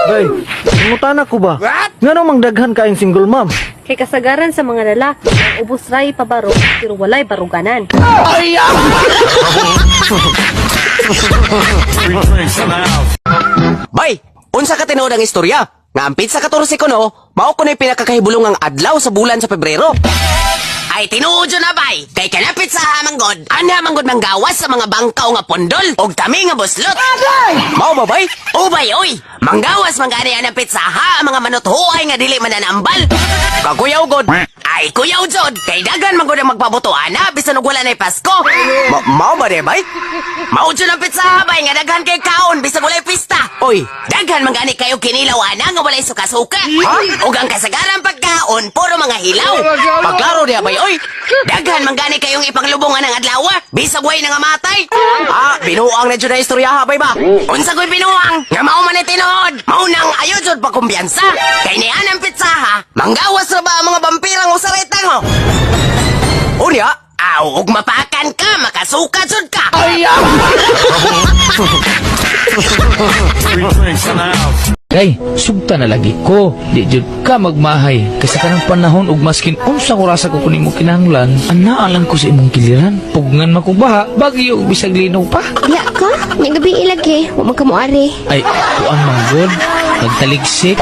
Bay, pangutan ako ba? Nga namang daghan kaing single mom. Kay kasagaran sa mga lalaki, ang ubos ray pabaro, pero walay baruganan. Bay, unsa ka tinuod ang istorya? Nga ampit sa 14 ko no, mao ko na pinakakahibulong ang adlaw sa bulan sa Pebrero. Ay tinuod yun na bay, kay kalapit sa hamanggod, ana manggod manggawas sa mga bangkaw nga pondol, og kami nga buslot. Mao ba bay? O bay, oy, manggawas manggani ang pizza ha, mga manuthuay nga dili mananambal. Kakuyaw god. Ay kuyaw jod, kay dagan manggod ang magpabuto ana, bisan og wala na'y Pasko. Mao ba de bay? Mao jud ang pizza ha bay, nga daghan kay kaon, bisan walay pista. Oy, daghan manggani kayo kinilaw ana nga walay suka-suka. Ug ang kasagaran pagkaon, puro mga hilaw. Paglaro diha bay, oy, daghan manggani kayong ipanglubongan ng adlaw, bisag way nga matay. Binuang na jud na istorya ha bay ba? Unsa koy binuang? Nga mao man tinuod. Mao nang ayo jud pa kumbiyansa. Kay niyan ang pizza ha, manggawas ra ba ang mga vampirang usaretang ho? Unya, ug mapakan ka, makasuka jud ka. Day, sugta na lagi ko. Di jud ka magmahay. Kasi kanang panahon ug maskin unsang orasa ko kunin mo kinahanglan, anaa ko sa imong kiliran. Pugngan makubaha, bagyo ug bisag linaw pa. Diya ka? May gabi ilagi. Huwag magkamuari. Ay, kuan manggod. Nagtaligsik.